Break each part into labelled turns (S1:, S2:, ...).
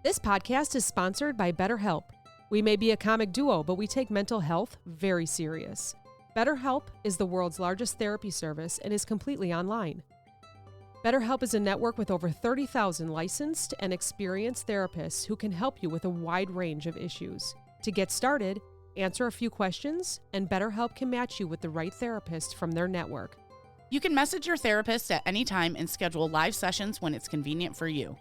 S1: This podcast is sponsored by BetterHelp. We may be a comic duo, but we take mental health very serious. BetterHelp is the world's largest therapy service and is completely online. BetterHelp is a network with over 30,000 licensed and experienced therapists who can help you with a wide range of issues. To get started, answer a few questions, and BetterHelp can match you with the right therapist from their network.
S2: You can message your therapist at any time and schedule live sessions when it's convenient for you.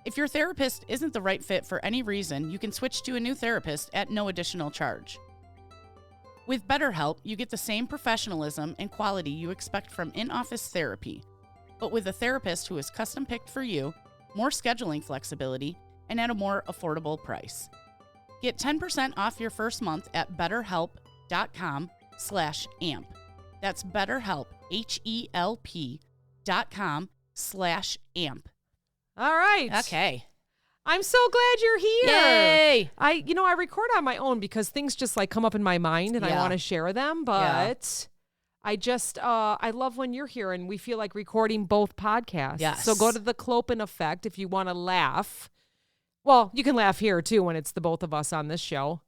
S2: If your therapist isn't the right fit for any reason, you can switch to a new therapist at no additional charge. With BetterHelp, you get the same professionalism and quality you expect from in-office therapy, but with a therapist who is custom-picked for you, more scheduling flexibility, and at a more affordable price. Get 10% off your first month at betterhelp.com/amp. That's BetterHelp, HELP.com/amp.
S1: All right.
S2: Okay.
S1: I'm so glad you're here.
S2: Yay!
S1: I record on my own because things just like come up in my mind and I want to share them, but I just, I love when you're here and we feel like recording both podcasts.
S2: Yes.
S1: So go to the Clopen Effect if you want to laugh. Well, you can laugh here too when it's the both of us on this show.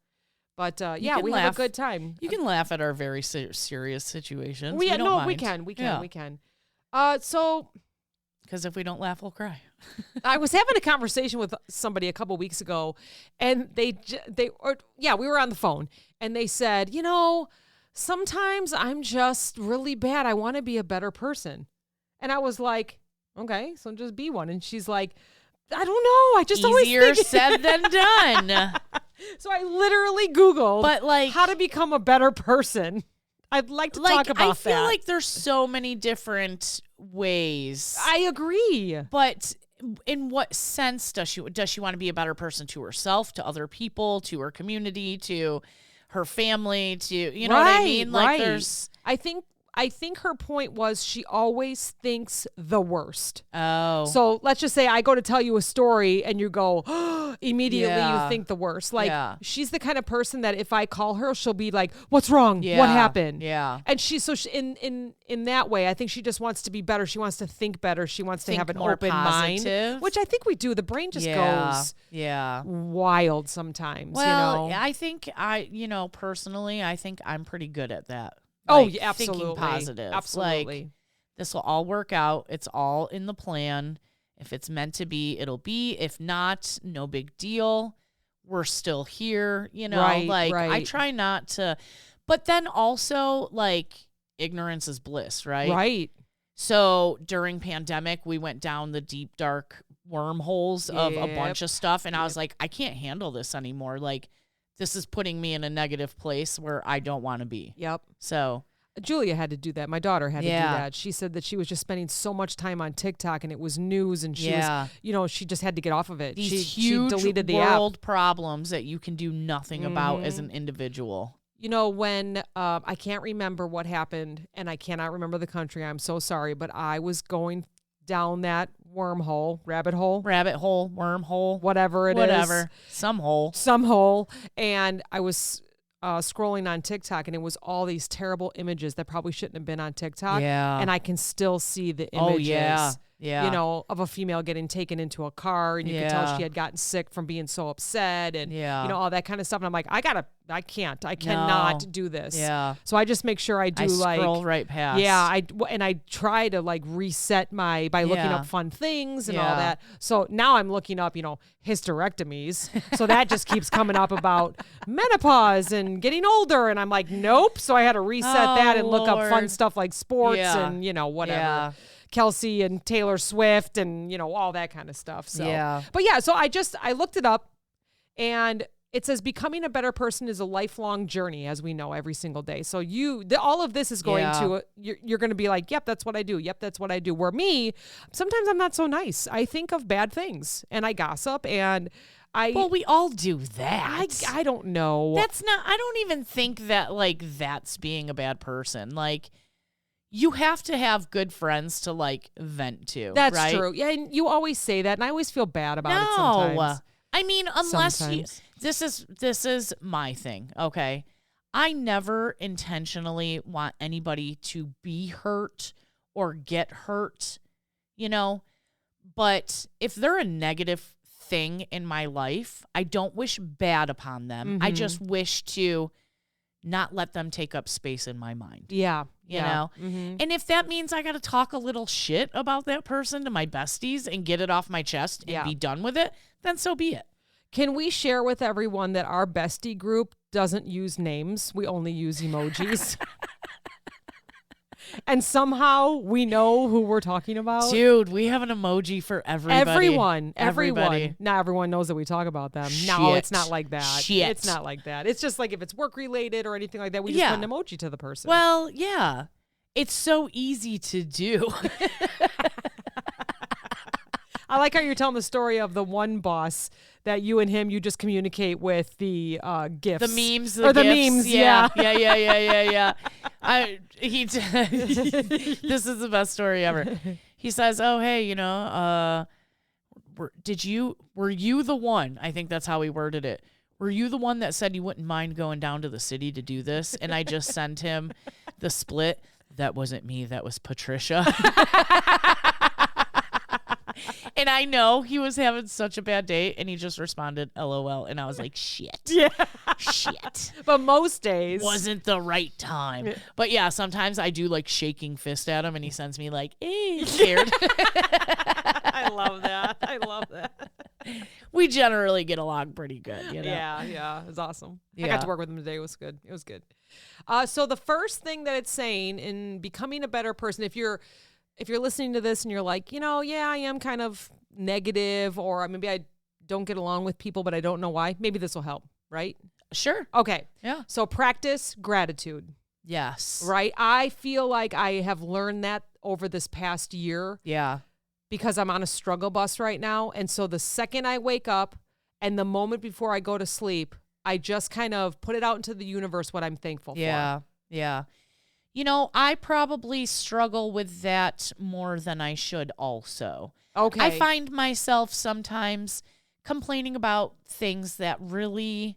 S1: But we have a good time.
S2: You can laugh at our very serious situations.
S1: We can.
S2: Because if we don't laugh, we'll cry.
S1: I was having a conversation with somebody a couple weeks ago, and we were on the phone, and they said, sometimes I'm just really bad. I want to be a better person. And I was like, okay, so just be one. And she's like, I don't know. I just always
S2: Easier
S1: think
S2: said than done.
S1: So I literally Googled how to become a better person. I'd like to talk about that.
S2: I feel like there's so many different ways.
S1: I agree.
S2: But in what sense does she want to be a better person to herself, to other people, to her community, to her family, to what I mean? Like there's I think her point was she always thinks the worst. Oh.
S1: So let's just say I go to tell you a story and you go, immediately you think the worst. Like she's the kind of person that if I call her, she'll be like, what's wrong?
S2: Yeah.
S1: What happened?
S2: Yeah.
S1: And in that way, I think she just wants to be better. She wants to think better. She wants to have an open mind, which I think we do. The brain just goes wild sometimes.
S2: Well, I think personally, I think I'm pretty good at that.
S1: Absolutely.
S2: Thinking positive.
S1: Absolutely.
S2: Like, this will all work out. It's all in the plan. If it's meant to be, it'll be. If not, no big deal. We're still here, I try not to. But then also, ignorance is bliss, right?
S1: Right.
S2: So during pandemic, we went down the deep, dark wormholes of a bunch of stuff. And I was like, I can't handle this anymore. This is putting me in a negative place where I don't want to be.
S1: Yep.
S2: So
S1: Julia had to do that. My daughter had to do that. She said that she was just spending so much time on TikTok and it was news and she was, she just had to get off of it.
S2: These
S1: she
S2: huge
S1: deleted the
S2: world problems that you can do nothing about as an individual.
S1: When I can't remember what happened and I cannot remember the country. I'm so sorry, but I was going down that rabbit hole, wormhole, whatever it is.
S2: Some hole.
S1: And I was scrolling on TikTok and it was all these terrible images that probably shouldn't have been on TikTok.
S2: Yeah.
S1: And I can still see the images.
S2: Oh, yeah.
S1: Of a female getting taken into a car and you could tell she had gotten sick from being so upset and, all that kind of stuff. And I'm like, I cannot do this.
S2: Yeah.
S1: So I just make sure I
S2: scroll right past.
S1: Yeah. I try to reset by looking up fun things and all that. So now I'm looking up, hysterectomies. So that just keeps coming up about menopause and getting older. And I'm like, nope. So I had to reset that and look up fun stuff like sports and, whatever.
S2: Yeah.
S1: Kelsey and Taylor Swift and, all that kind of stuff. So, so I looked it up and it says becoming a better person is a lifelong journey, as we know, every single day. So all of this is going to, you're going to be like, yep, that's what I do. Yep, that's what I do. Where me, sometimes I'm not so nice. I think of bad things and I gossip and
S2: we all do that.
S1: I don't know.
S2: I don't even think that that's being a bad person. You have to have good friends to vent to.
S1: That's
S2: right?
S1: true. Yeah, and you always say that, and I always feel bad about it sometimes.
S2: I mean, unless this is my thing. Okay, I never intentionally want anybody to be hurt or get hurt. But if they're a negative thing in my life. I don't wish bad upon them. I just wish to not let them take up space in my mind.
S1: Yeah.
S2: You know? And if that means I got to talk a little shit about that person to my besties and get it off my chest and be done with it, then so be it.
S1: Can we share with everyone that our bestie group doesn't use names? We only use emojis. And somehow we know who we're talking about.
S2: Dude, we have an emoji for everybody.
S1: Everyone. Not everyone knows that we talk about them.
S2: Shit.
S1: No, it's not like that.
S2: Shit.
S1: It's not like that. It's just like if it's work related or anything like that, we just put an emoji to the person.
S2: Well, yeah. It's so easy to do.
S1: I like how you're telling the story of the one boss that you and him, you just communicate with the gifts.
S2: The memes.
S1: Or the
S2: GIFs.
S1: memes, yeah.
S2: Yeah. This is the best story ever. He says, oh, hey, you know, were you the one? I think that's how he worded it. Were you the one that said you wouldn't mind going down to the city to do this? And I just sent him the split. That wasn't me. That was Patricia. And I know he was having such a bad day, and he just responded, LOL. And I was like, shit. Yeah. Shit.
S1: But most days.
S2: Wasn't the right time. But yeah, sometimes I do like shaking fist at him, and he sends me like, scared.
S1: I love that. We
S2: generally get along pretty good. You know?
S1: Yeah. It was awesome.
S2: Yeah.
S1: I got to work with him today. It was good. So the first thing that it's saying in becoming a better person, if you're listening to this and you're like, you know, yeah, I am kind of negative, or maybe I don't get along with people, but I don't know why, maybe this will help, right?
S2: Sure.
S1: Okay.
S2: Yeah.
S1: So practice gratitude.
S2: Yes.
S1: Right? I feel like I have learned that over this past year.
S2: Yeah.
S1: Because I'm on a struggle bus right now. And so the second I wake up and the moment before I go to sleep, I just kind of put it out into the universe what I'm thankful for.
S2: Yeah. You know, I probably struggle with that more than I should also.
S1: Okay.
S2: I find myself sometimes complaining about things that really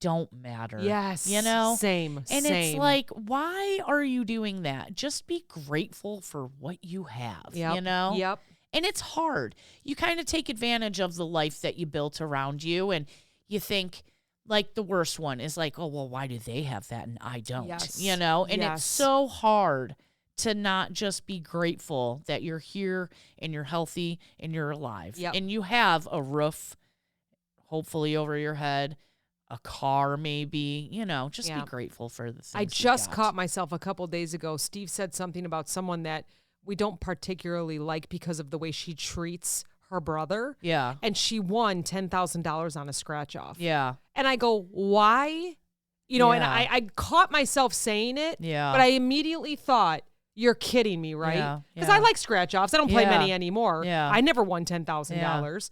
S2: don't matter.
S1: Yes.
S2: You know?
S1: Same.
S2: It's like, why are you doing that? Just be grateful for what you have, you know?
S1: Yep.
S2: And it's hard. You kind of take advantage of the life that you built around you, and you think, like, the worst one is like, oh, well, why do they have that and I don't?
S1: Yes.
S2: You know? And it's so hard to not just be grateful that you're here and you're healthy and you're alive.
S1: Yep.
S2: And you have a roof, hopefully, over your head, a car maybe, you know, just be grateful for the things
S1: I just caught myself a couple days ago. Steve said something about someone that we don't particularly like because of the way she treats her brother.
S2: Yeah.
S1: And she won $10,000 on a scratch off.
S2: Yeah.
S1: And I go, why? You know, and I caught myself saying it.
S2: Yeah.
S1: But I immediately thought, you're kidding me, right? Because I like scratch offs. I don't play many anymore.
S2: Yeah.
S1: I never won $10,000.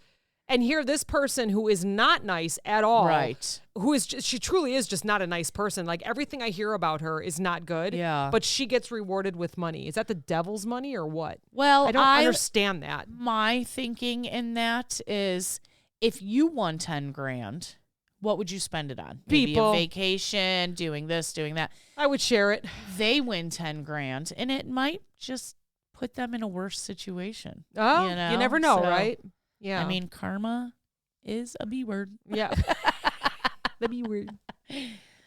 S1: And here, this person who is not nice at all,
S2: right?
S1: Who is she truly is just not a nice person. Like, everything I hear about her is not good.
S2: Yeah.
S1: But she gets rewarded with money. Is that the devil's money or what?
S2: Well,
S1: I don't understand that.
S2: My thinking in that is, if you won 10 grand, what would you spend it on? Maybe
S1: People.
S2: a vacation, doing this, doing that.
S1: I would share it.
S2: They win 10 grand, and it might just put them in a worse situation.
S1: Oh,
S2: you know?
S1: you never know,
S2: So,
S1: right? Yeah.
S2: I mean, karma is a B word.
S1: Yeah. The B word.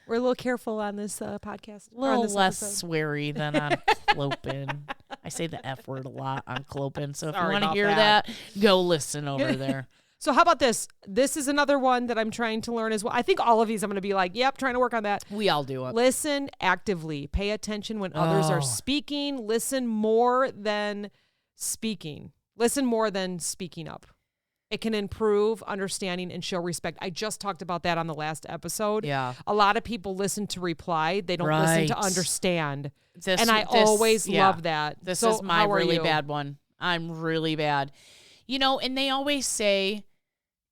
S1: We're a little careful on this podcast.
S2: A little less sweary than on Clopin. I say the F word a lot on Clopin. So if you want to hear that, go listen over there.
S1: So how about this? This is another one that I'm trying to learn as well. I think all of these I'm going to be like, yep, trying to work on that.
S2: We all do it.
S1: Listen actively. Pay attention when others are speaking. Listen more than speaking. Listen more than speaking up. It can improve understanding and show respect. I just talked about that on the last episode.
S2: Yeah.
S1: A lot of people listen to reply. They don't listen to understand. I
S2: always
S1: always love that.
S2: This
S1: so
S2: is my really
S1: you?
S2: bad one. I'm really bad. You know, and they always say,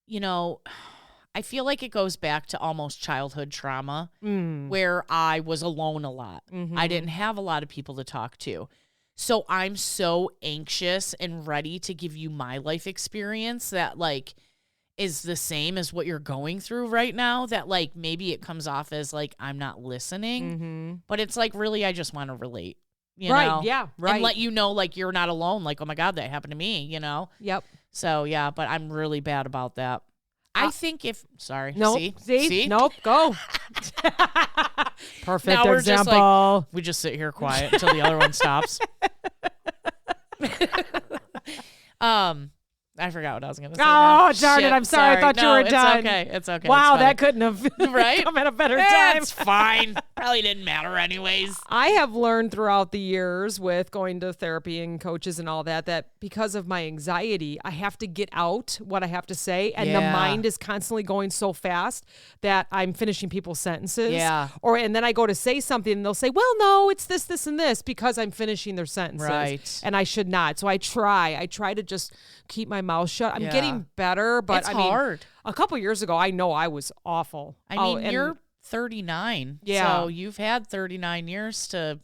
S2: you know, I feel like it goes back to almost childhood trauma where I was alone a lot.
S1: Mm-hmm.
S2: I didn't have a lot of people to talk to. So I'm so anxious and ready to give you my life experience that, like, is the same as what you're going through right now, that, like, maybe it comes off as, like, I'm not listening. But it's, like, really, I just want to relate, you know?
S1: Yeah, right.
S2: And let you know, like, you're not alone. Like, oh, my God, that happened to me, you know?
S1: Yep.
S2: So, yeah, but I'm really bad about that. I think sorry.
S1: Nope.
S2: See?
S1: Nope. Go. Perfect
S2: Now we're
S1: example.
S2: we just sit here quiet until the other one stops. I forgot what I was going to say.
S1: Oh, darn it. I'm sorry. I thought you were done.
S2: It's okay.
S1: Wow, that couldn't have
S2: right?
S1: come at a better time.
S2: It's fine. Probably didn't matter anyways.
S1: I have learned throughout the years with going to therapy and coaches and all that because of my anxiety, I have to get out what I have to say. And the mind is constantly going so fast that I'm finishing people's sentences.
S2: Yeah.
S1: And then I go to say something and they'll say, well, no, it's this, this, and this because I'm finishing their sentences.
S2: Right.
S1: And I should not. So I try to just keep my mouth shut. I'm getting better, but
S2: it's hard.
S1: A couple years ago, I know I was awful.
S2: You're 39.
S1: Yeah.
S2: So you've had 39 years to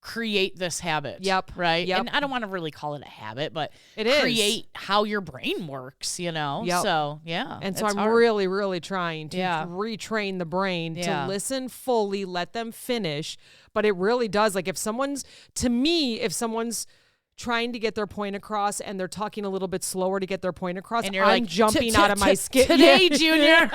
S2: create this habit.
S1: Yep.
S2: Right?
S1: Yep.
S2: And I don't want to really call it a habit, but
S1: it is.
S2: Create how your brain works, Yep. So, yeah.
S1: And so I'm really, really trying to retrain the brain to listen fully, let them finish. But it really does. Like if someone's trying to get their point across and they're talking a little bit slower to get their point across,
S2: and you're
S1: I'm jumping out of my skin.
S2: Today, Junior.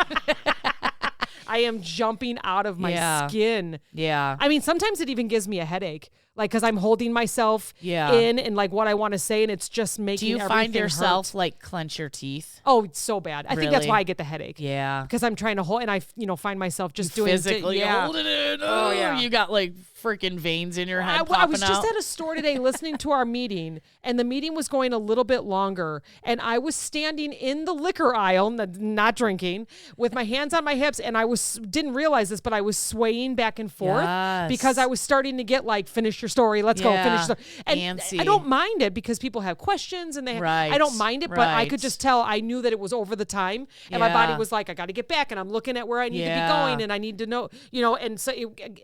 S1: I am jumping out of my skin.
S2: Yeah.
S1: I mean, sometimes it even gives me a headache, like because I'm holding myself in and like what I want to say, and it's just making.
S2: Do you find yourself like clench your teeth?
S1: Oh, it's so bad. I think that's why I get the headache.
S2: Yeah.
S1: Because I'm trying to hold, and I find myself just doing
S2: physically holding it. Oh yeah. You got like freaking veins in your head.
S1: I was just at a store today listening to our meeting, and the meeting was going a little bit longer, and I was standing in the liquor aisle, not drinking, with my hands on my hips, and I didn't realize this, but I was swaying back and forth because I was starting to get like, finish your story, let's go, finish the story. And
S2: antsy.
S1: I don't mind it because people have questions, and I don't mind it, but I could just tell I knew that it was over the time, and my body was like, I got to get back, and I'm looking at where I need to be going, and I need to know, and so,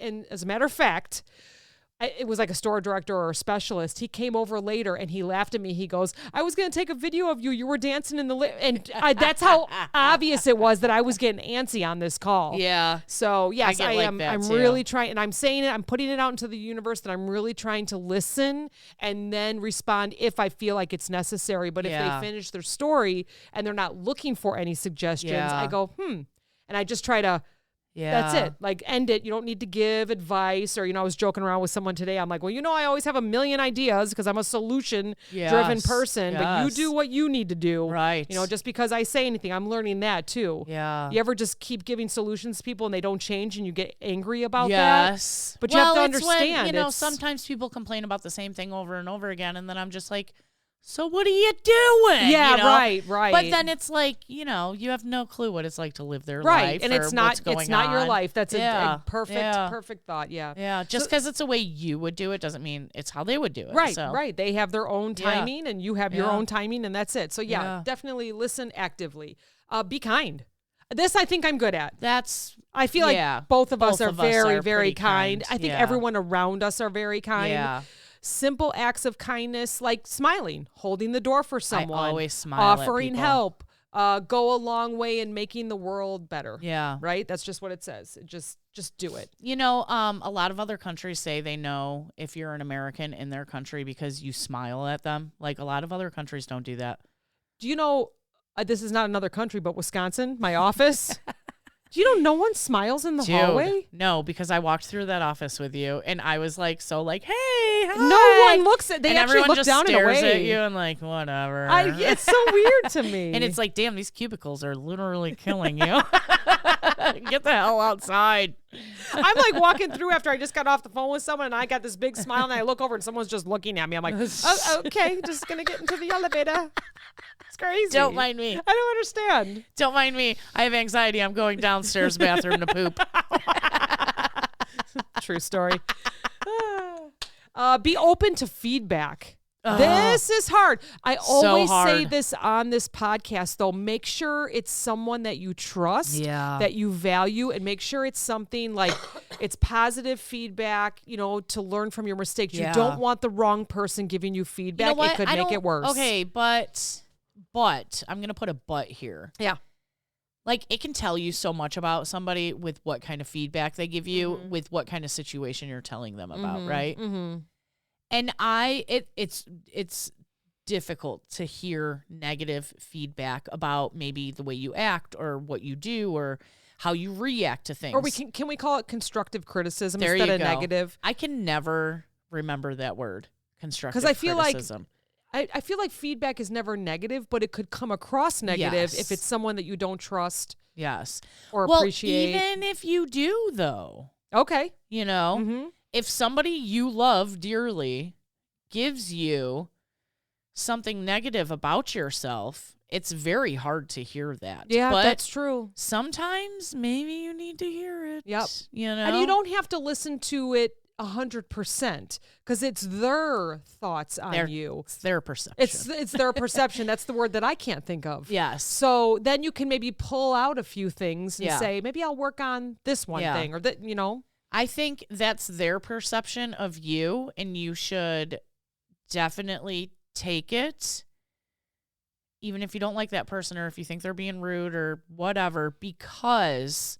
S1: and as a matter of fact, it was like a store director or a specialist. He came over later and he laughed at me. He goes, I was going to take a video of you. You were dancing in the and that's how obvious it was that I was getting antsy on this call.
S2: Yeah.
S1: So yes, I am.
S2: I'm
S1: really trying, and I'm saying it. I'm putting it out into the universe that I'm really trying to listen and then respond if I feel like it's necessary. But if they finish their story and they're not looking for any suggestions, I go, and I just try to. Yeah. That's it. Like, end it. You don't need to give advice. Or, I was joking around with someone today. I'm like, well, I always have a million ideas because I'm a solution-driven person.
S2: Yes.
S1: But you do what you need to do.
S2: Right.
S1: Just because I say anything, I'm learning that too.
S2: Yeah.
S1: You ever just keep giving solutions to people and they don't change and you get angry about that?
S2: Yes.
S1: But you have to understand.
S2: When, sometimes people complain about the same thing over and over again. And then I'm just like, so what are you doing?
S1: Yeah, right.
S2: But then it's like, you have no clue what it's like to live their life.
S1: Right, and it's not your life. That's a perfect thought. Yeah.
S2: Yeah. Just because it's a way you would do it doesn't mean it's how they would do it.
S1: Right,
S2: so.
S1: right. They have their own timing and you have your own timing, and that's it. So definitely listen actively. Be kind. This I think I'm good at. I feel like both of us are very, very kind. I think everyone around us are very kind.
S2: Yeah.
S1: Simple acts of kindness, like smiling, holding the door for someone,
S2: I always smile
S1: offering
S2: at
S1: help, go a long way in making the world better.
S2: Yeah.
S1: Right? That's just what it says. Just do it.
S2: A lot of other countries say they know if you're an American in their country because you smile at them. Like, a lot of other countries don't do that.
S1: Do you know, this is not another country, but Wisconsin, my office. Do you know no one smiles in the hallway?
S2: No, because I walked through that office with you, and I was like, hey, hi.
S1: No one looks at. They
S2: and
S1: actually look
S2: just
S1: down and away.
S2: Stares at you and like, whatever.
S1: It's so weird to me.
S2: And it's like, damn, these cubicles are literally killing you. Get the hell outside.
S1: I'm like walking through after I just got off the phone with someone, and I got this big smile, and I look over, and someone's just looking at me. I'm like, oh, okay, just gonna get into the elevator. It's crazy.
S2: Don't mind me.
S1: I don't understand.
S2: Don't mind me. I have anxiety. I'm going downstairs bathroom to poop.
S1: True story. Be open to feedback. This is hard. I always say this on this podcast, though. Make sure it's someone that you trust, that you value, and make sure it's something like it's positive feedback, to learn from your mistakes. You don't want the wrong person giving you feedback. It could make it worse.
S2: Okay, but I'm going to put a but here.
S1: Yeah. Like,
S2: it can tell you so much about somebody with what kind of feedback they give you, with what kind of situation you're telling them about, right?
S1: Mm-hmm.
S2: And it's difficult to hear negative feedback about maybe the way you act or what you do or how you react to things.
S1: Or can we call it constructive criticism
S2: there
S1: instead
S2: you
S1: of
S2: go.
S1: negative?
S2: I can never remember that word, constructive
S1: Because I feel
S2: criticism.
S1: I feel like feedback is never negative, but it could come across negative
S2: Yes.
S1: if it's someone that you don't trust
S2: Yes.
S1: or
S2: Well,
S1: appreciate.
S2: even if you do, though,
S1: Okay.
S2: you know,
S1: Mm-hmm.
S2: if somebody you love dearly gives you something negative about yourself, it's very hard to hear that.
S1: Yeah,
S2: but
S1: that's true.
S2: sometimes maybe you need to hear it.
S1: Yep.
S2: You know?
S1: And you don't have to listen to it 100% because it's their thoughts on you.
S2: It's their perception.
S1: It's their perception. That's the word that I can't think of.
S2: Yes.
S1: So then you can maybe pull out a few things and
S2: Yeah.
S1: say, maybe I'll work on this one thing or that, you know.
S2: I think that's their perception of you, and you should definitely take it, even if you don't like that person or if you think they're being rude or whatever, because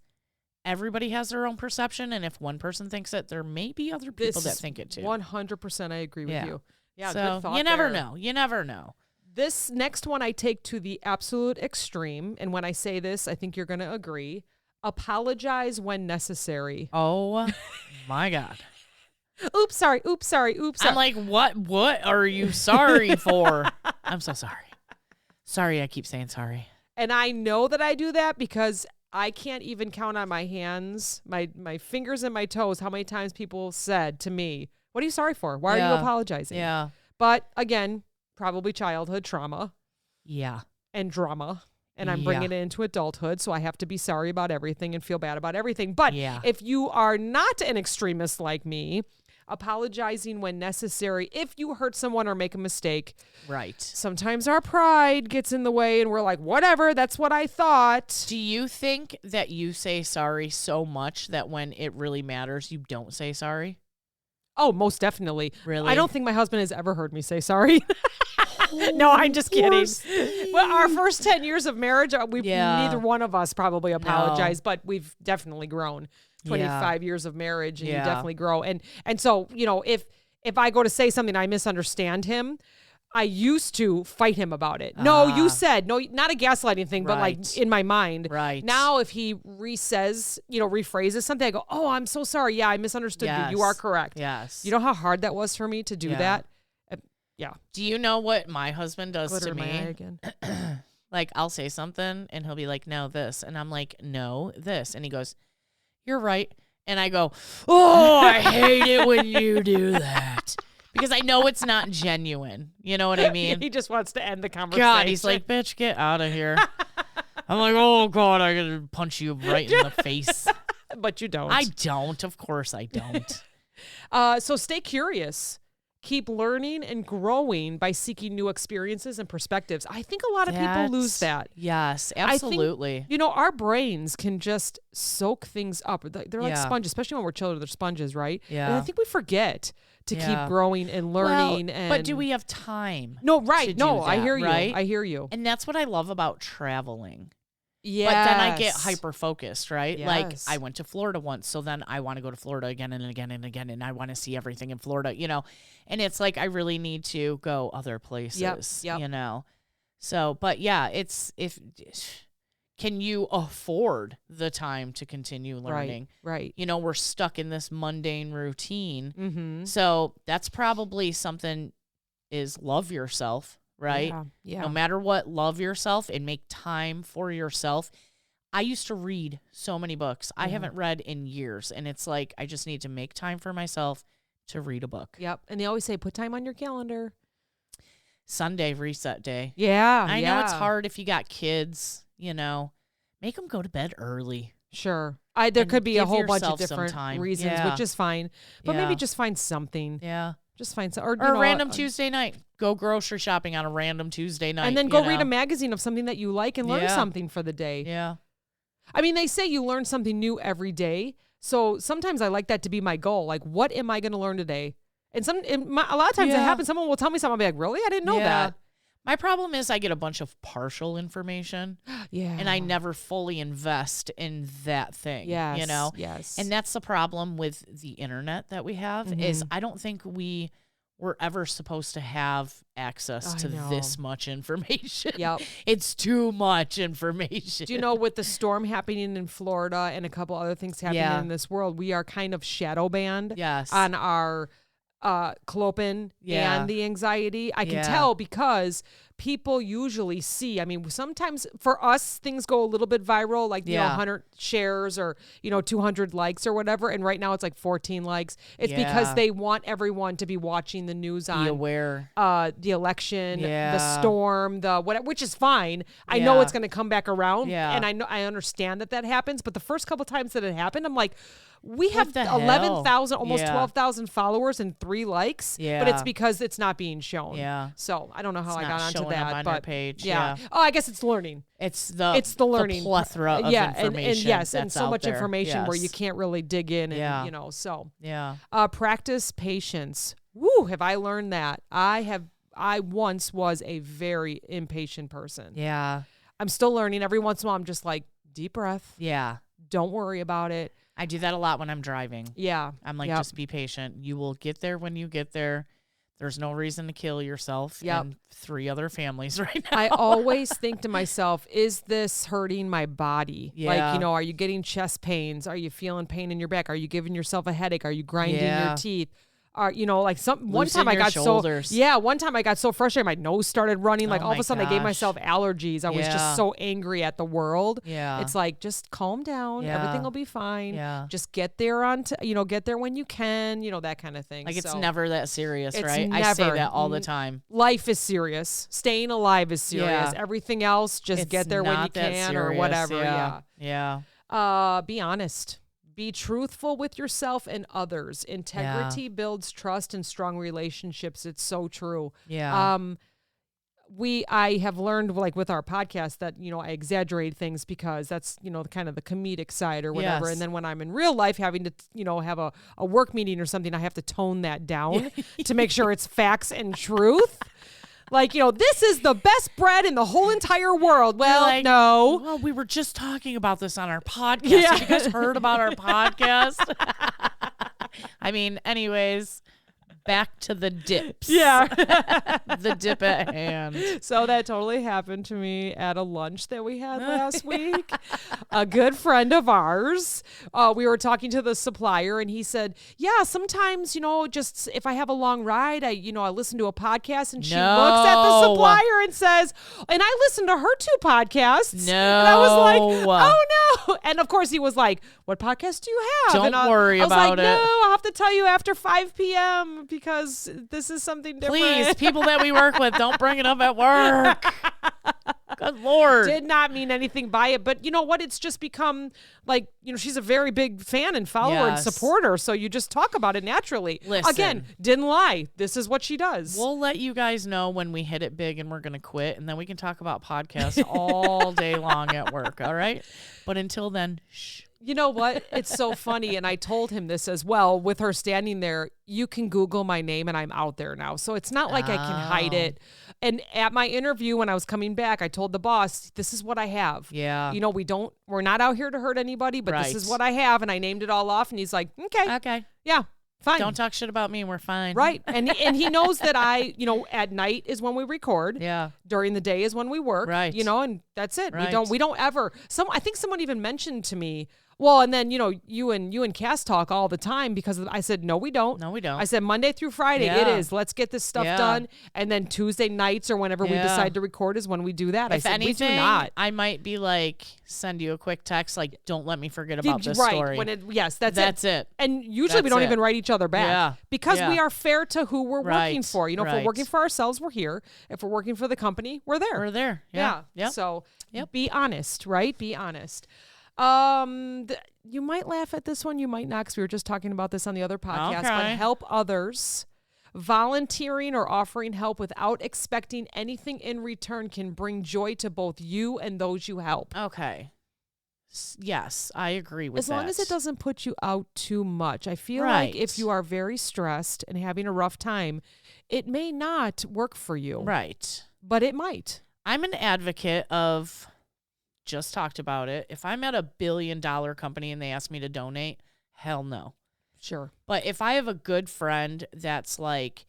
S2: everybody has their own perception, and if one person thinks it, there may be other people that think it too.
S1: 100% I agree with you. Yeah,
S2: so
S1: good thought
S2: you never
S1: there.
S2: know. You never know.
S1: This next one I take to the absolute extreme, and when I say this, I think you're going to agree. Apologize when necessary.
S2: Oh my God.
S1: Oops, sorry. Oops, sorry. Oops, sorry.
S2: I'm like, what are you sorry for? I'm so sorry. Sorry, I keep saying sorry.
S1: And I know that I do that because I can't even count on my hands, my fingers and my toes, how many times people said to me, what are you sorry for? Why are you apologizing?
S2: Yeah.
S1: But again, probably childhood trauma
S2: Yeah.
S1: and drama. And I'm bringing it into adulthood, so I have to be sorry about everything and feel bad about everything. But if you are not an extremist like me, apologizing when necessary, if you hurt someone or make a mistake.
S2: Right.
S1: Sometimes our pride gets in the way and we're like, whatever, that's what I thought.
S2: Do you think that you say sorry so much that when it really matters, you don't say sorry?
S1: Oh, most definitely.
S2: Really?
S1: I don't think my husband has ever heard me say sorry. No, I'm just kidding. Well, our first 10 years of marriage, neither one of us probably apologized, but we've definitely grown. 25 years of marriage, and you definitely grow. And so, you know, if I go to say something, I misunderstand him, I used to fight him about it. No, you said, no, not a gaslighting thing, but like in my mind.
S2: Right.
S1: Now, if he rephrases something, I go, oh, I'm so sorry. Yeah, I misunderstood you. You are correct.
S2: Yes.
S1: You know how hard that was for me to do that? Yeah.
S2: Do you know what my husband does
S1: Glitter
S2: to
S1: in
S2: me?
S1: my eye again.
S2: Like, I'll say something and he'll be like, no, this. And I'm like, no, this. And he goes, you're right. And I go, oh, I hate it when you do that. Because I know it's not genuine. You know what I mean?
S1: He just wants to end the conversation.
S2: God, he's like, bitch, get out of here. I'm like, oh, God, I'm going to punch you right in the face.
S1: But you don't.
S2: I don't. Of course I don't.
S1: So stay curious. Keep learning and growing by seeking new experiences and perspectives. I think a lot of people lose that.
S2: Yes, absolutely.
S1: I think, you know, our brains can just soak things up. They're like sponges, especially when we're children. They're sponges, right?
S2: Yeah.
S1: And I think we forget to keep growing and learning.
S2: But do we have time?
S1: No, right.
S2: to do
S1: No,
S2: that,
S1: I hear you.
S2: right?
S1: I hear you.
S2: And that's what I love about traveling.
S1: Yeah.
S2: But then I get hyper focused, right?
S1: Yes.
S2: Like I went to Florida once, so then I want to go to Florida again and again and again, and I want to see everything in Florida, you know. And it's like I really need to go other places, you know. So, but yeah, can you afford the time to continue learning?
S1: Right.
S2: You know, we're stuck in this mundane routine.
S1: Mm-hmm.
S2: So that's probably something is love yourself. Right?
S1: Yeah.
S2: No matter what, love yourself and make time for yourself. I used to read so many books. I haven't read in years. And it's like, I just need to make time for myself to read a book.
S1: Yep. And they always say, put time on your calendar.
S2: Sunday, reset day.
S1: Yeah.
S2: I know it's hard if you got kids, you know. Make them go to bed early.
S1: Sure. There could be a
S2: give
S1: whole bunch of
S2: yourself some
S1: different
S2: time.
S1: reasons,
S2: Yeah.
S1: which is fine. But maybe just find something.
S2: Yeah.
S1: Just find some.
S2: Or a random Tuesday night. Go grocery shopping on a random Tuesday night.
S1: And then go read a magazine of something that you like and learn something for the day.
S2: Yeah.
S1: I mean, they say you learn something new every day. So sometimes I like that to be my goal. Like, what am I going to learn today? And a lot of times it happens. Someone will tell me something. I'll be like, really? I didn't know that.
S2: My problem is I get a bunch of partial information.
S1: Yeah.
S2: And I never fully invest in that thing.
S1: Yes.
S2: You know?
S1: Yes.
S2: And that's the problem with the internet that we have is I don't think we we're ever supposed to have access to this much information.
S1: Yep.
S2: It's too much information.
S1: Do you know, with the storm happening in Florida and a couple other things happening in this world, we are kind of shadow banned on our clopin and the anxiety. I can tell because people usually see, I mean, sometimes for us, things go a little bit viral, like, you know, 100 shares or, you know, 200 likes or whatever. And right now it's like 14 likes. It's because they want everyone to be watching the news on the election, the storm, the whatever, which is fine. I know it's going to come back around and I understand that happens. But the first couple times that it happened, I'm like, we have 11,000, almost 12,000 followers and 3 likes, but it's because it's not being shown. Yeah. So I don't know how I got onto that,
S2: on
S1: but
S2: your page.
S1: Oh, I guess it's learning.
S2: It's the learning, the plethora of information.
S1: And so much information where you can't really dig in, and you know. So practice patience. Woo, have I learned that? I once was a very impatient person. Yeah. I'm still learning. Every once in a while, I'm just like, deep breath. Yeah. Don't worry about it.
S2: I do that a lot when I'm driving. Yeah. I'm like, just be patient. You will get there when you get there. There's no reason to kill yourself and 3 other families right now.
S1: I always think to myself, is this hurting my body? Yeah. Like, you know, are you getting chest pains? Are you feeling pain in your back? Are you giving yourself a headache? Are you grinding your teeth? You know, like one time I got so frustrated, my nose started running. Like all of a sudden I gave myself allergies. I was just so angry at the world. Yeah. It's like, just calm down. Yeah. Everything will be fine. Yeah. Just get there get there when you can, you know, that kind of thing.
S2: Like it's never that serious, right? I say that all the time.
S1: Life is serious. Staying alive is serious. Yeah. Everything else, just get there when you can or whatever. Yeah. Be honest. Be truthful with yourself and others. Integrity builds trust and strong relationships. It's so true. Yeah. I have learned, like with our podcast, that, you know, I exaggerate things because that's, you know, kind of the comedic side or whatever. Yes. And then when I'm in real life having to, you know, have a work meeting or something, I have to tone that down to make sure it's facts and truth. Like, you know, this is the best bread in the whole entire world. Well, like, no.
S2: Well, we were just talking about this on our podcast. Yeah. Have you guys heard about our podcast? I mean, anyways, back to the dips. Yeah. The dip at hand.
S1: So that totally happened to me at a lunch that we had last week. A good friend of ours, we were talking to the supplier and he said, yeah, sometimes, you know, just if I have a long ride, I listen to a podcast, and she looks at the supplier and says, and I listen to her 2 podcasts. No. And I was like, oh no. And of course he was like, what podcast do you have?
S2: Don't worry about it.
S1: No, I'll have to tell you after 5 p.m. because this is something different.
S2: Please, people that we work with, don't bring it up at work. Good Lord.
S1: Did not mean anything by it. But you know what? It's just become like, you know, she's a very big fan and follower and supporter. So you just talk about it naturally.
S2: Listen,
S1: again, didn't lie. This is what she does.
S2: We'll let you guys know when we hit it big and we're going to quit. And then we can talk about podcasts all day long at work. All right. But until then, shh.
S1: You know what? It's so funny. And I told him this as well with her standing there. You can Google my name and I'm out there now. So it's not like I can hide it. And at my interview, when I was coming back, I told the boss, this is what I have. Yeah. You know, we're not out here to hurt anybody, but this is what I have. And I named it all off. And he's like, okay. Yeah. Fine.
S2: Don't talk shit about me. We're fine.
S1: Right. And he knows that at night is when we record. Yeah. During the day is when we work. Right. You know, and that's it. Right. We don't ever. I think someone even mentioned to me, well, and then, you know, you and Cass talk all the time because I said, no, we don't.
S2: No, we don't.
S1: I said Monday through Friday it is. Let's get this stuff done. And then Tuesday nights or whenever we decide to record is when we do that.
S2: If
S1: I said,
S2: anything,
S1: we do not.
S2: I might be like, send you a quick text, like, don't let me forget about this story.
S1: That's it. And usually we don't even write each other back because we are fair to who we're working for. You know, if we're working for ourselves, we're here. If we're working for the company, we're there.
S2: We're there. Yeah.
S1: So be honest, right? Be honest. You might laugh at this one, you might not, because we were just talking about this on the other podcast, but help others. Volunteering or offering help without expecting anything in return can bring joy to both you and those you help.
S2: Okay. Yes, I agree with that.
S1: As long as it doesn't put you out too much. I feel like if you are very stressed and having a rough time, it may not work for you.
S2: Right.
S1: But it might.
S2: I'm an advocate of... just talked about it. If I'm at $1 billion company and they ask me to donate, hell no.
S1: Sure.
S2: But if I have a good friend that's like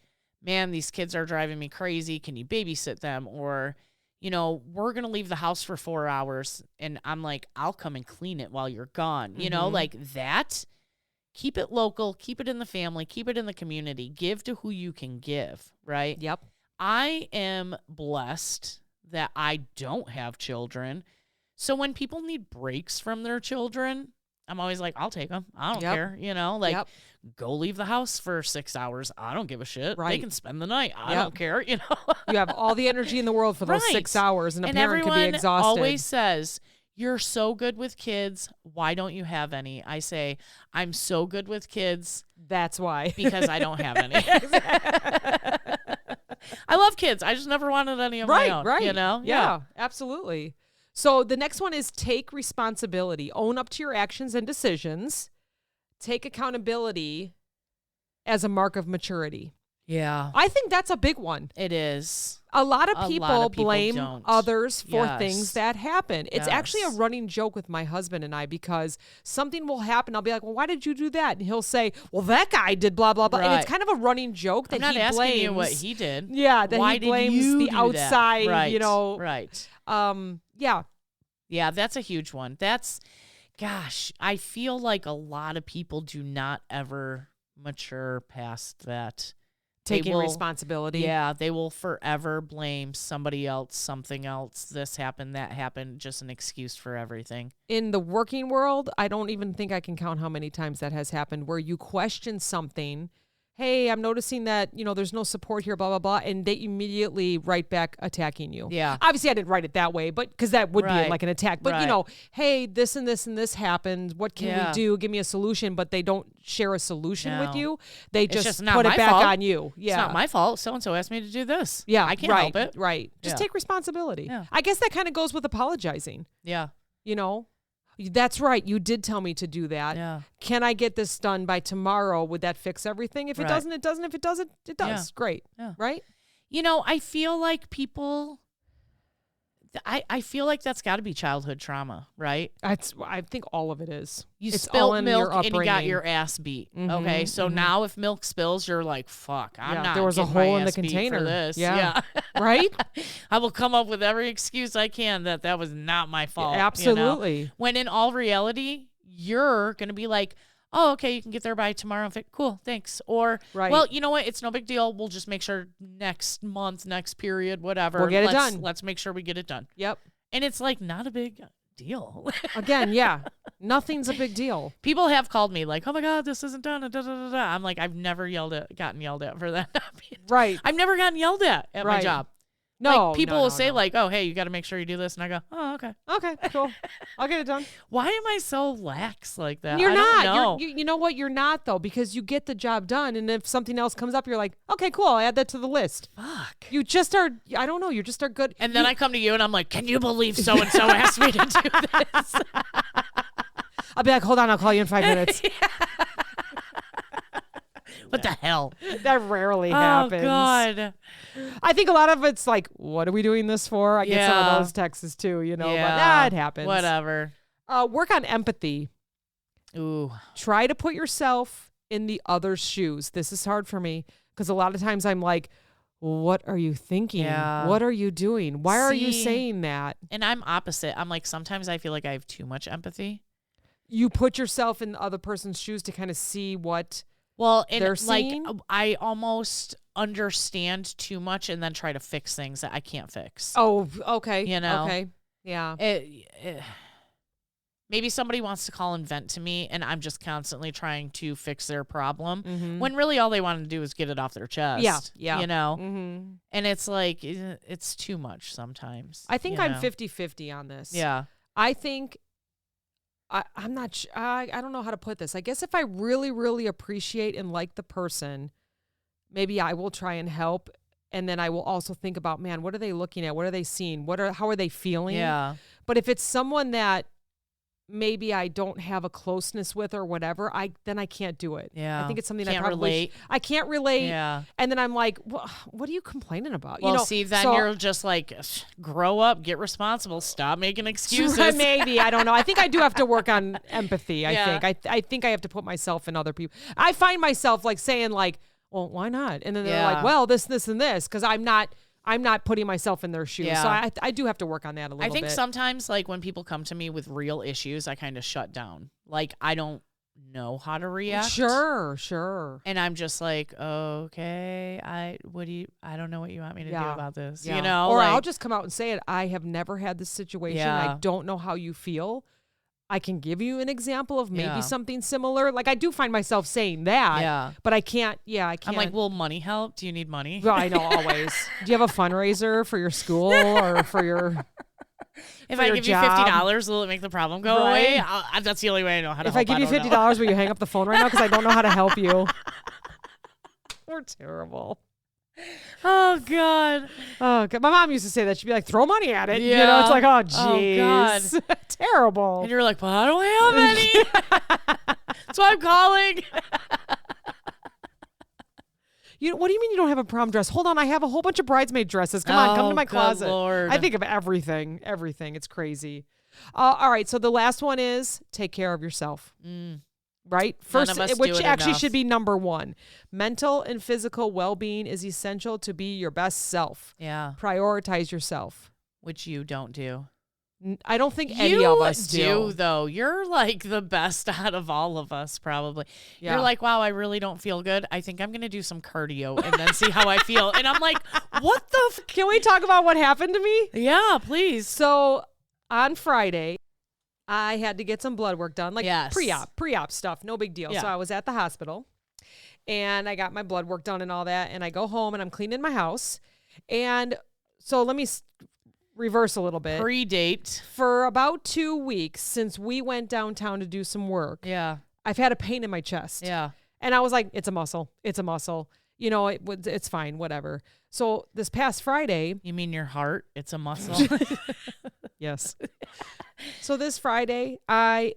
S2: man, these kids are driving me crazy. Can you babysit them? Or, you know, we're going to leave the house for 4 hours. And I'm like, I'll come and clean it while you're gone. You know, like that. Keep it local. Keep it in the family. Keep it in the community. Give to who you can give, right?
S1: Yep.
S2: I am blessed that I don't have children. So when people need breaks from their children, I'm always like, I'll take them. I don't care. You know, like, go leave the house for 6 hours. I don't give a shit. Right. They can spend the night. I don't care. You know,
S1: you have all the energy in the world for those 6 hours, and a parent could be exhausted.
S2: Everyone always says, you're so good with kids. Why don't you have any? I say, I'm so good with kids.
S1: That's why.
S2: Because I don't have any. I love kids. I just never wanted any of my own. Right. You know?
S1: Yeah, absolutely. So the next one is take responsibility. Own up to your actions and decisions. Take accountability as a mark of maturity.
S2: Yeah.
S1: I think that's a big one.
S2: It is.
S1: A lot of people blame
S2: don't.
S1: others for things that happen. It's actually a running joke with my husband and I, because something will happen. I'll be like, well, why did you do that? And he'll say, well, that guy did blah, blah, blah. And it's kind of a running joke that
S2: I'm not
S1: he
S2: asking
S1: blames.
S2: You what he did.
S1: Yeah, that
S2: why
S1: he blames the outside,
S2: right.
S1: you know.
S2: Right.
S1: Yeah.
S2: Yeah, that's a huge one. Gosh, I feel like a lot of people do not ever mature past that.
S1: Taking responsibility.
S2: Yeah, they will forever blame somebody else, something else, this happened, that happened, just an excuse for everything.
S1: In the working world, I don't even think I can count how many times that has happened where you question something. Hey, I'm noticing that, you know, there's no support here, blah, blah, blah. And they immediately write back attacking you.
S2: Yeah.
S1: Obviously, I didn't write it that way, but because that would be like an attack. But, you know, hey, this and this and this happened. What can we do? Give me a solution. But they don't share a solution with you. They just put it back on you. Yeah.
S2: It's not my fault. So-and-so asked me to do this.
S1: Yeah.
S2: I can't help it.
S1: Right. Just take responsibility.
S2: Yeah.
S1: I guess that kind of goes with apologizing.
S2: Yeah.
S1: You know? That's right. You did tell me to do that.
S2: Yeah.
S1: Can I get this done by tomorrow? Would that fix everything? If it doesn't, it doesn't. If it doesn't, it does.
S2: Yeah.
S1: Great.
S2: Yeah.
S1: Right?
S2: You know, I feel like people... I feel like that's got to be childhood trauma, right?
S1: I think all of it is.
S2: It's spilled milk and you got your ass beat. Okay, so now if milk spills, you're like, "Fuck, I'm not."
S1: There was a hole in the container
S2: for this.
S1: Yeah. Right.
S2: I will come up with every excuse I can that was not my fault.
S1: Absolutely.
S2: You know? When in all reality, you're gonna be like, oh, okay, you can get there by tomorrow. Cool, thanks. Or, well, you know what? It's no big deal. We'll just make sure next month, next period, whatever.
S1: We'll get it done.
S2: Let's make sure we get it done.
S1: Yep.
S2: And it's like not a big deal.
S1: Again, nothing's a big deal.
S2: People have called me like, oh my God, this isn't done. I'm like, I've never gotten yelled at for that.
S1: Right.
S2: I've never gotten yelled at my job.
S1: No,
S2: like, people will say like, oh, hey, you got to make sure you do this. And I go, oh, okay.
S1: Okay, cool. I'll get it done.
S2: Why am I so lax like that?
S1: You're not.
S2: Don't know.
S1: You know what? You're not, though, because you get the job done. And if something else comes up, you're like, okay, cool. I'll add that to the list.
S2: Fuck.
S1: You just are, I don't know. You just are good.
S2: And then I come to you and I'm like, can you believe so-and-so asked me to do this?
S1: I'll be like, hold on. I'll call you in 5 minutes.
S2: What the hell?
S1: That rarely happens.
S2: Oh, God.
S1: I think a lot of it's like, what are we doing this for? I get some of those texts too, you know, but it happens.
S2: Whatever.
S1: Work on empathy.
S2: Ooh.
S1: Try to put yourself in the other's shoes. This is hard for me because a lot of times I'm like, what are you thinking?
S2: Yeah.
S1: What are you doing? Why are you saying that?
S2: And I'm opposite. I'm like, sometimes I feel like I have too much empathy.
S1: You put yourself in the other person's shoes to kind of see what
S2: they're
S1: seeing?
S2: Like I almost understand too much and then try to fix things that I can't fix.
S1: Oh, okay.
S2: You know?
S1: Okay. Yeah.
S2: Maybe somebody wants to call and vent to me and I'm just constantly trying to fix their problem when really all they want to do is get it off their chest.
S1: Yeah.
S2: You know?
S1: Mm-hmm.
S2: And it's like, it's too much sometimes.
S1: I think I'm 50-50 on this.
S2: Yeah.
S1: I think I'm not I don't know how to put this. I guess if I really, really appreciate and like the person, maybe I will try and help. And then I will also think about, man, what are they looking at? What are they seeing? How are they feeling?
S2: Yeah.
S1: But if it's someone that maybe I don't have a closeness with or whatever, then I can't do it.
S2: Yeah.
S1: I think it's something
S2: Can't
S1: I probably
S2: relate.
S1: I can't relate.
S2: Yeah.
S1: And then I'm like, what are you complaining about?
S2: Well,
S1: you know,
S2: see, then you're just like, grow up, get responsible, stop making excuses.
S1: Maybe, I don't know. I think I do have to work on empathy. I think I think I have to put myself in other people. I find myself like saying like, well, why not? And then they're like, well, this, and this, because I'm not putting myself in their shoes.
S2: Yeah.
S1: So I do have to work on that a little bit.
S2: I think sometimes, like, when people come to me with real issues, I kind of shut down. Like, I don't know how to react.
S1: Sure.
S2: And I'm just like, okay, I don't know what you want me to do about this.
S1: Yeah.
S2: You know?
S1: Or
S2: like,
S1: I'll just come out and say it. I have never had this situation.
S2: Yeah.
S1: I don't know how you feel. I can give you an example of maybe something similar. Like, I do find myself saying that.
S2: Yeah.
S1: But I can't. Yeah, I can't.
S2: I'm like, will money help? Do you need money?
S1: Well, I know, always. Do you have a fundraiser for your school or for your
S2: If
S1: for
S2: I
S1: your
S2: give
S1: job?
S2: you $50, will it make the problem go
S1: Right?
S2: away? That's the only way I know how to
S1: If
S2: help.
S1: I give you $50, will you hang up the phone right now? Because I don't know how to help you. We're terrible.
S2: Oh, God.
S1: Oh, God. My mom used to say that. She'd be like, throw money at it.
S2: Yeah.
S1: You know, it's like, oh,
S2: Oh,
S1: jeez. Terrible.
S2: And you're like, well, how do I have any? That's why I'm calling.
S1: What do you mean you don't have a prom dress? Hold on, I have a whole bunch of bridesmaid dresses. Come on, come to my
S2: good
S1: closet.
S2: Lord.
S1: I think of everything. It's crazy. All right, so the last one is take care of yourself. Right? First,
S2: of us
S1: which
S2: do it
S1: actually
S2: enough.
S1: should be number one. Mental and physical well-being is essential to be your best self.
S2: Yeah.
S1: Prioritize yourself.
S2: Which you don't do.
S1: I don't think any of us
S2: do, though. You're like the best out of all of us, probably.
S1: Yeah.
S2: You're like, wow, I really don't feel good. I think I'm going to do some cardio and then see how I feel. And I'm like, what the?
S1: Can we talk about what happened to me?
S2: Yeah, please.
S1: So on Friday, I had to get some blood work done, like
S2: Yes.
S1: pre-op stuff, no big deal.
S2: Yeah.
S1: So I was at the hospital and I got my blood work done and all that. And I go home and I'm cleaning my house. And so let me reverse a little bit.
S2: Predate.
S1: For about 2 weeks since we went downtown to do some work,
S2: Yeah.
S1: I've had a pain in my chest.
S2: Yeah.
S1: And I was like, it's a muscle. You know, it's fine, whatever. So this past Friday.
S2: You mean your heart? It's a muscle.
S1: Yes. So this Friday, I'm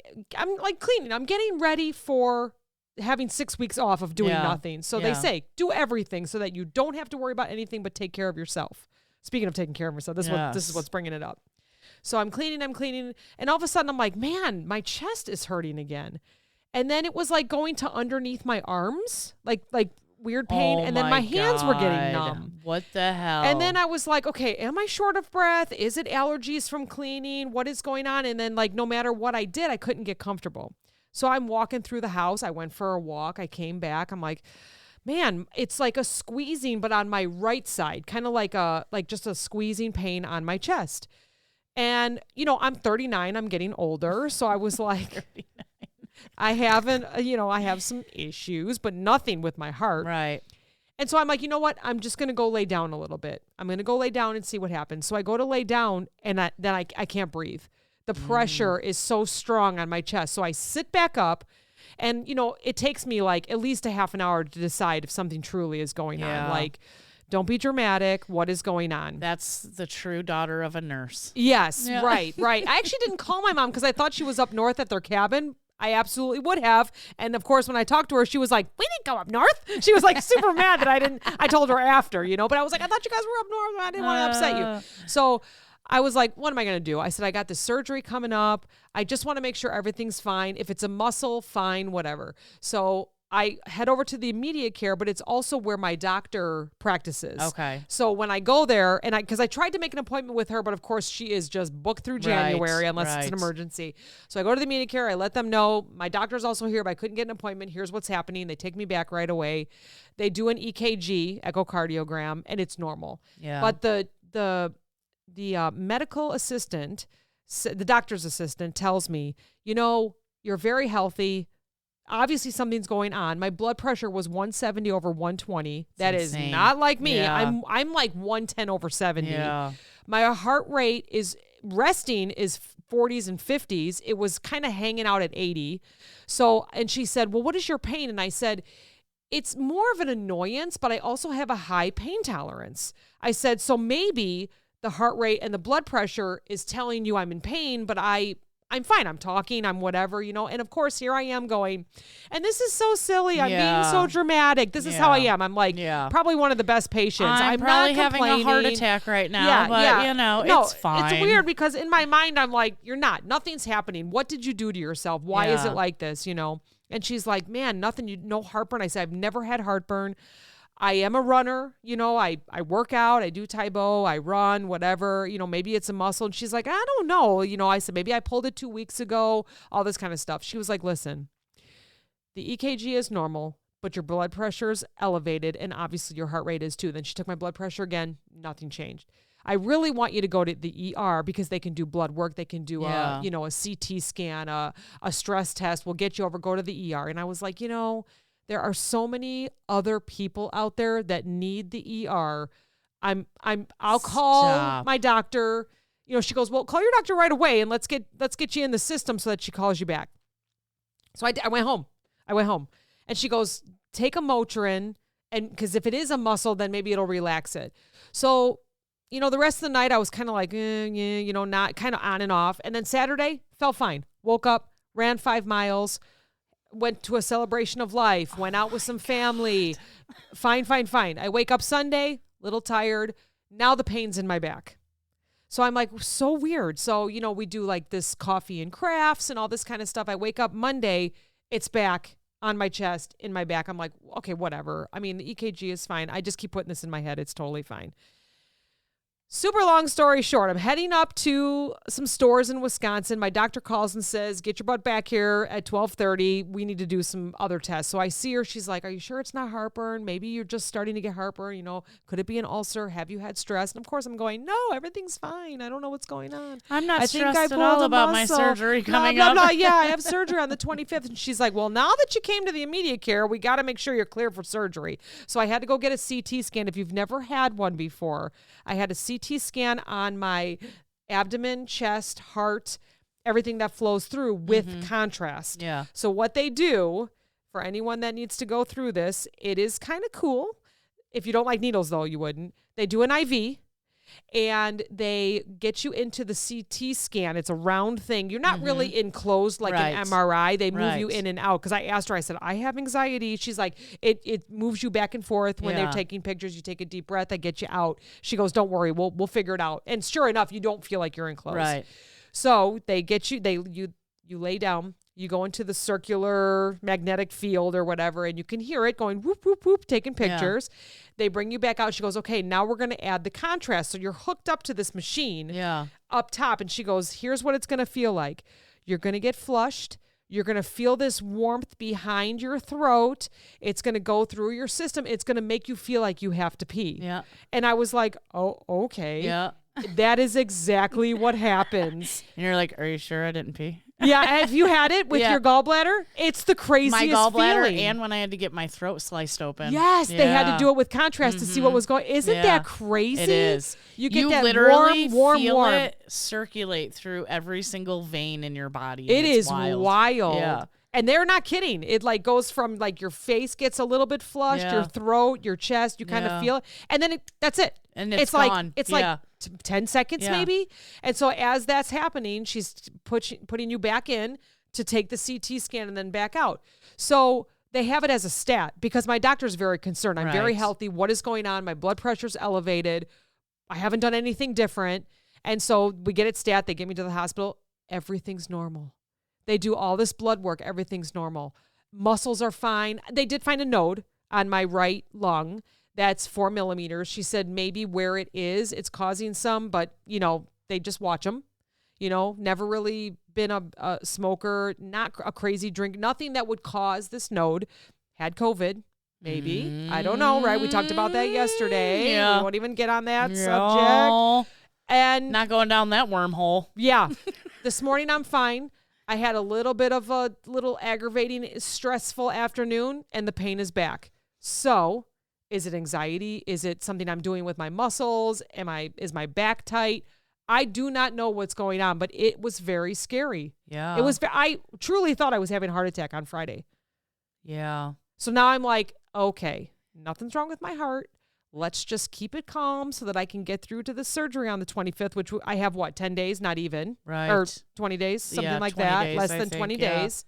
S1: like cleaning. I'm getting ready for having 6 weeks off of doing nothing. So they say, do everything so that you don't have to worry about anything but take care of yourself. Speaking of taking care of yourself, this is what's bringing it up. So I'm cleaning, and all of a sudden I'm like, man, my chest is hurting again. And then it was like going to underneath my arms, like weird pain.
S2: Oh
S1: and then my hands were getting
S2: God.
S1: numb.
S2: What the hell?
S1: And then I was like, okay, am I short of breath? Is it allergies from cleaning? What is going on? And then like, no matter what I did, I couldn't get comfortable. So I'm walking through the house. I went for a walk. I came back. I'm like, man, it's like a squeezing, but on my right side, kind of like just a squeezing pain on my chest. And, you know, I'm 39, I'm getting older. So I was like, I have some issues, but nothing with my heart.
S2: Right.
S1: And so I'm like, you know what? I'm just going to go lay down a little bit. I'm going to go lay down and see what happens. So I go to lay down and I can't breathe. The pressure is so strong on my chest. So I sit back up. And, you know, it takes me like at least a half an hour to decide if something truly is going on. Like, don't be dramatic. What is going on?
S2: That's the true daughter of a nurse.
S1: Yes,
S2: Yeah.
S1: right. I actually didn't call my mom because I thought she was up north at their cabin. I absolutely would have. And of course, when I talked to her, she was like, we didn't go up north. She was like super mad that I didn't. I told her after, you know, but I was like, I thought you guys were up north. I didn't want to upset you. So I was like, what am I going to do? I said, I got this surgery coming up. I just want to make sure everything's fine. If it's a muscle, fine, whatever. So I head over to the immediate care, but it's also where my doctor practices.
S2: Okay.
S1: So when I go there, and because I tried to make an appointment with her, but of course she is just booked through January unless it's an emergency. So I go to the immediate care. I let them know my doctor's also here, but I couldn't get an appointment. Here's what's happening. They take me back right away. They do an EKG, echocardiogram, and it's normal.
S2: Yeah.
S1: But the medical assistant, the doctor's assistant, tells me, you know, you're very healthy. Obviously something's going on. My blood pressure was 170 over 120. That is not like me.
S2: Yeah.
S1: I'm like 110 over 70.
S2: Yeah.
S1: My heart rate is resting is 40s and 50s. It was kind of hanging out at 80. So, and she said, well, what is your pain? And I said, it's more of an annoyance, but I also have a high pain tolerance. I said, so maybe the heart rate and the blood pressure is telling you I'm in pain, but I'm fine. I'm talking. I'm whatever, you know. And of course, here I am going, and this is so silly. I'm being so dramatic. This is how I am. I'm like probably one of the best patients. I'm
S2: probably
S1: not
S2: having a heart attack right now, you know,
S1: no,
S2: it's fine.
S1: It's weird because in my mind, I'm like, you're not. Nothing's happening. What did you do to yourself? Why is it like this, you know? And she's like, man, no heartburn. I said, I've never had heartburn. I am a runner. I work out, I do Taebo, I run, whatever, maybe it's a muscle. And she's like, I don't know. I said, maybe I pulled it 2 weeks ago, all this kind of stuff. She was like, listen, the EKG is normal, but your blood pressure's elevated, and obviously your heart rate is too. Then she took my blood pressure again, nothing changed. I really want you to go to the ER because they can do blood work. They can do a CT scan, a stress test. We'll get you over, go to the ER. And I was like, there are so many other people out there that need the ER. I'll call my doctor. She goes, well, call your doctor right away and let's get you in the system so that she calls you back. So I went home. And she goes, take a Motrin, and because if it is a muscle, then maybe it'll relax it. So, the rest of the night I was kind of like, not kind of on and off. And then Saturday felt fine. Woke up, ran 5 miles, went to a celebration of life, went out with some family. Fine. I wake up Sunday, little tired. Now the pain's in my back. So I'm like, so weird. So, we do like this coffee and crafts and all this kind of stuff. I wake up Monday, it's back on my chest, in my back. I'm like, okay, whatever. I mean, the EKG is fine. I just keep putting this in my head. It's totally fine. Super long story short, I'm heading up to some stores in Wisconsin. My doctor calls and says, get your butt back here at 12:30. We need to do some other tests. So I see her. She's like, are you sure it's not heartburn? Maybe you're just starting to get heartburn. Could it be an ulcer? Have you had stress? And of course I'm going, no, everything's fine. I don't know what's going on.
S2: I'm not stressed at all about my surgery coming up.
S1: Yeah, I have surgery on the 25th. And she's like, well, now that you came to the immediate care, we got to make sure you're clear for surgery. So I had to go get a CT scan. If you've never had one before, I had a CT scan on my abdomen, chest, heart, everything that flows through with contrast.
S2: Yeah.
S1: So what they do, for anyone that needs to go through this, it is kind of cool. If you don't like needles, though, you wouldn't. They do an IV, and they get you into the CT scan. It's a round thing. You're not really enclosed like an MRI. They move you in and out. Because I asked her, I said, I have anxiety. She's like, it moves you back and forth when they're taking pictures. You take a deep breath. They get you out. She goes, don't worry. We'll figure it out. And sure enough, you don't feel like you're enclosed.
S2: Right.
S1: So they get you, you lay down. You go into the circular magnetic field or whatever, and you can hear it going whoop, whoop, whoop, taking pictures. Yeah. They bring you back out. She goes, okay, now we're going to add the contrast. So you're hooked up to this machine up top. And she goes, here's what it's going to feel like. You're going to get flushed. You're going to feel this warmth behind your throat. It's going to go through your system. It's going to make you feel like you have to pee.
S2: Yeah.
S1: And I was like, oh, okay.
S2: Yeah.
S1: That is exactly what happens.
S2: And you're like, are you sure I didn't pee?
S1: Yeah, have you had it with your gallbladder? It's the craziest
S2: my gallbladder
S1: feeling.
S2: And when I had to get my throat sliced open.
S1: Yes, they had to do it with contrast to see what was going. Isn't that crazy?
S2: It is.
S1: You get that
S2: literally
S1: warm
S2: feel it circulate through every single vein in your body.
S1: It is wild.
S2: Yeah.
S1: And they're not kidding. It like goes from like your face gets a little bit flushed, your throat, your chest, you kind of feel it. And then that's it.
S2: And it's
S1: gone.
S2: Like,
S1: it's like 10 seconds maybe. And so as that's happening, she's putting you back in to take the CT scan and then back out. So they have it as a stat because my doctor's very concerned. I'm very healthy. What is going on? My blood pressure's elevated. I haven't done anything different. And so we get it stat. They get me to the hospital. Everything's normal. They do all this blood work. Everything's normal. Muscles are fine. They did find a node on my right lung. That's 4 millimeters. She said maybe where it is, it's causing some, but, they just watch them. Never really been a smoker, not a crazy drink, nothing that would cause this node. Had COVID, maybe. I don't know, right? We talked about that yesterday. Yeah. We won't even get on that subject. And
S2: not going down that wormhole.
S1: Yeah. This morning I'm fine. I had a little bit of a little aggravating, stressful afternoon, and the pain is back. So, is it anxiety? Is it something I'm doing with my muscles? Is my back tight? I do not know what's going on, but it was very scary.
S2: Yeah.
S1: I truly thought I was having a heart attack on Friday.
S2: Yeah.
S1: So now I'm like, okay, nothing's wrong with my heart. Let's just keep it calm so that I can get through to the surgery on the 25th, which I have, 10 days? Not even.
S2: Right.
S1: Or 20 days, something like that.
S2: Days,
S1: less than 20 days.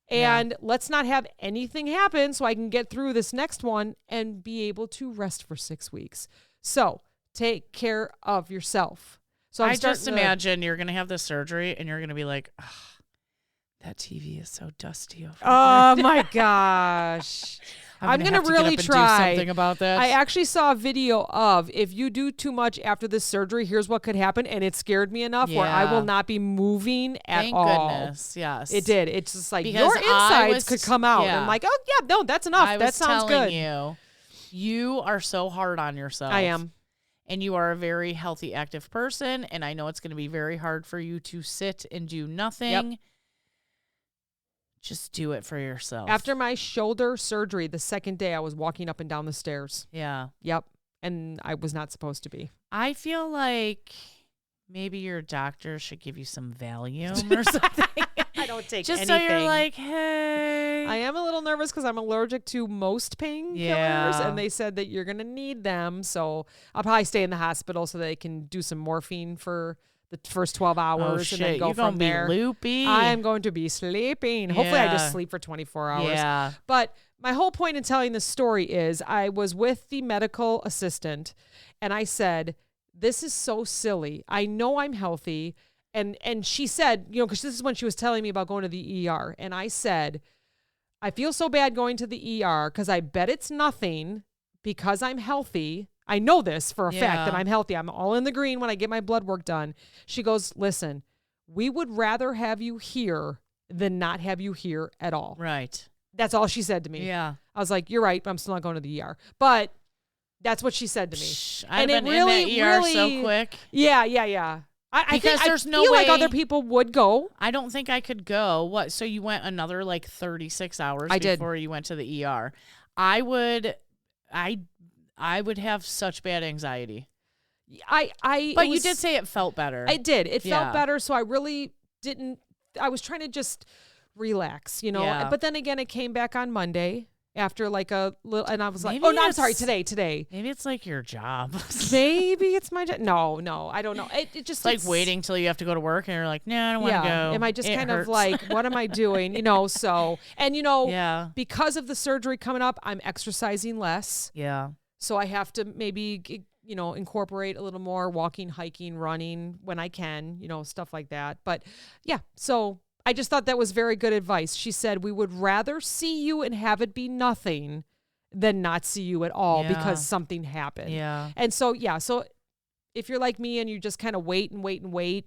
S1: And let's not have anything happen so I can get through this next one and be able to rest for 6 weeks. So take care of yourself. So
S2: I just imagine you're going to have the surgery and you're going to be like, That TV is so dusty over
S1: Oh
S2: there.
S1: my gosh. I'm going to
S2: have
S1: really
S2: get up and
S1: try.
S2: do something about that.
S1: I actually saw a video of if you do too much after this surgery, here's what could happen. And it scared me enough where I will not be moving at all.
S2: Thank goodness. Yes.
S1: It did. It's just like
S2: Because
S1: your insides
S2: was-
S1: could come out.
S2: yeah.
S1: And like, oh, yeah, no, that's enough.
S2: I
S1: That
S2: was
S1: sounds
S2: telling
S1: good.
S2: You are so hard on yourself.
S1: I am.
S2: And you are a very healthy, active person. And I know it's going to be very hard for you to sit and do nothing.
S1: Yep.
S2: Just do it for yourself.
S1: After my shoulder surgery, the second day I was walking up and down the stairs.
S2: Yeah.
S1: Yep. And I was not supposed to be.
S2: I feel like maybe your doctor should give you some Valium or something.
S1: I don't take
S2: Just
S1: anything.
S2: so you're like, hey.
S1: I am a little nervous because I'm allergic to most painkillers,
S2: Yeah.
S1: and they said that you're going to need them. So I'll probably stay in the hospital so they can do some morphine for the first 12 hours
S2: Oh,
S1: and
S2: shit.
S1: then go
S2: You're
S1: from
S2: gonna
S1: there.
S2: be loopy.
S1: I'm going to be sleeping. Hopefully I just
S2: Yeah.
S1: sleep for 24 hours.
S2: Yeah.
S1: But my whole point in telling this story is I was with the medical assistant and I said, this is so silly. I know I'm healthy. And she said, you know, because this is when she was telling me about going to the ER. And I said, I feel so bad going to the ER because I bet it's nothing because I'm healthy. I know this for a fact that I'm healthy. I'm all in the green when I get my blood work done. She goes, listen, we would rather have you here than not have you here at all.
S2: Right.
S1: That's all she said to me.
S2: Yeah.
S1: I was like, you're right, but I'm still not going to the ER. But that's what she said to me.
S2: I've
S1: And
S2: been
S1: it really,
S2: in that ER so
S1: really-
S2: quick.
S1: Yeah. I
S2: Because
S1: think,
S2: there's
S1: I
S2: no
S1: feel like
S2: way-
S1: other people would go.
S2: I don't think I could go. What? So you went another like 36 hours
S1: I did.
S2: before you went to the ER. I would have such bad anxiety. But you did say it felt better.
S1: I did. It
S2: Yeah.
S1: felt better. So I really didn't. I was trying to just relax, you know.
S2: Yeah.
S1: But then again, it came back on Monday after like a little, and I was like,
S2: Maybe
S1: oh no, I'm
S2: it's-
S1: sorry, today.
S2: Maybe it's like your job.
S1: Maybe it's my job. No, I don't know. It just
S2: It's like waiting till you have to go to work and you're like, no, I don't want to go.
S1: Am I just
S2: It
S1: kind
S2: hurts.
S1: of like, what am I doing? You know, so, and you know,
S2: Yeah.
S1: because of the surgery coming up, I'm exercising less.
S2: Yeah.
S1: So I have to maybe, you know, incorporate a little more walking, hiking, running when I can, you know, stuff like that. But yeah, so I just thought that was very good advice. She said, we would rather see you and have it be nothing than not see you at all
S2: Yeah.
S1: because something happened.
S2: Yeah.
S1: And so, yeah, so if you're like me and you just kind of wait,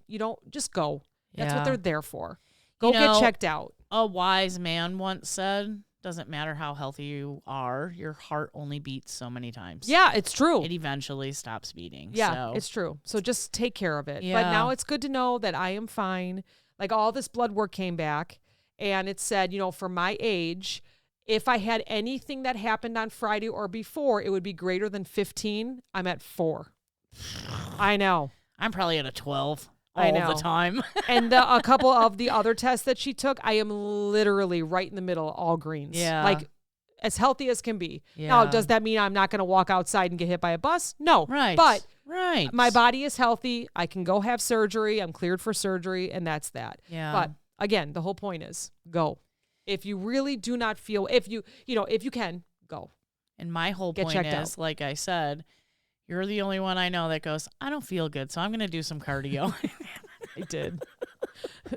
S1: you don't just go. That's what
S2: Yeah.
S1: they're there for. Go
S2: You know,
S1: get checked out.
S2: A wise man once said, doesn't matter how healthy you are, your heart only beats so many times.
S1: Yeah, it's true.
S2: It eventually stops beating.
S1: Yeah,
S2: So.
S1: it's true. So just take care of it. But
S2: Yeah.
S1: now it's good to know that I am fine. Like all this blood work came back and it said, you know, for my age, if I had anything that happened on Friday or before, it would be greater than 15. I'm at 4. I know.
S2: I'm probably at a 12
S1: I
S2: all
S1: know.
S2: the time.
S1: And a couple of the other tests that she took, I am literally right in the middle, all greens.
S2: Yeah.
S1: Like as healthy as can be. Now,
S2: Yeah.
S1: does that mean I'm not going to walk outside and get hit by a bus? No.
S2: Right.
S1: But
S2: right.
S1: my body is healthy. I can go have surgery. I'm cleared for surgery, and that's that.
S2: Yeah.
S1: But again, the whole point is go. If you really do not feel, if you can, go.
S2: And my whole
S1: Get
S2: point
S1: checked
S2: is,
S1: out.
S2: like I said, you're the only one I know that goes, I don't feel good, so I'm going to do some cardio.
S1: I did.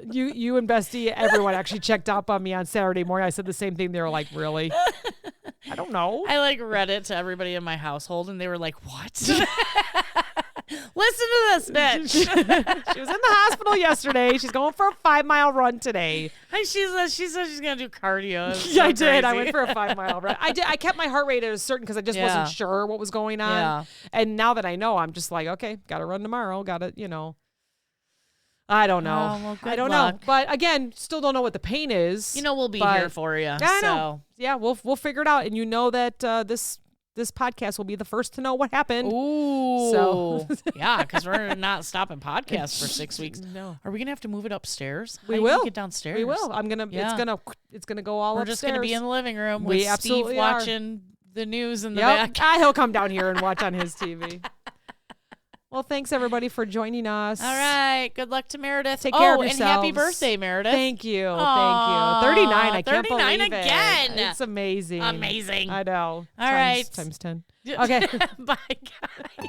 S1: You and Bestie, everyone actually checked up on me on Saturday morning. I said the same thing. They were like, really? I don't know.
S2: I like read it to everybody in my household, and they were like, what? Listen to this bitch.
S1: She was in the hospital yesterday. She's going for a 5-mile run today.
S2: And she said she's going to do cardio. It was
S1: Yeah,
S2: so
S1: I did. I
S2: crazy.
S1: went for a 5-mile run. I did. I kept my heart rate at a certain because I just
S2: Yeah.
S1: wasn't sure what was going on.
S2: Yeah.
S1: And now that I know, I'm just like, okay, got to run tomorrow. Got to, you know. I don't know.
S2: Oh, well,
S1: I
S2: good
S1: don't
S2: luck.
S1: know. But again, still don't know what the pain is.
S2: You know, we'll be
S1: but-
S2: here for you.
S1: Yeah, I
S2: so.
S1: know. Yeah, we'll figure it out. And you know that this podcast will be the first to know what happened.
S2: Ooh.
S1: So-
S2: Yeah, because we're not stopping podcasts for 6 weeks.
S1: No.
S2: Are we going to have to move it upstairs?
S1: We
S2: How you
S1: will.
S2: gonna get downstairs.
S1: We will.
S2: Yeah.
S1: It's gonna go all
S2: We're
S1: upstairs.
S2: just going to be in the living room
S1: We
S2: with
S1: absolutely
S2: Steve
S1: are.
S2: watching the news in the
S1: Yep.
S2: back.
S1: He'll come down here and watch on his TV. Well, thanks everybody for joining us.
S2: All right. Good luck to Meredith.
S1: Take care of
S2: and happy
S1: yourselves.
S2: birthday, Meredith.
S1: Thank you.
S2: Aw,
S1: 39. I can't
S2: 39
S1: believe
S2: again.
S1: it. It's amazing.
S2: Amazing.
S1: I know.
S2: All right.
S1: Times 10. Okay.
S2: Bye, guys.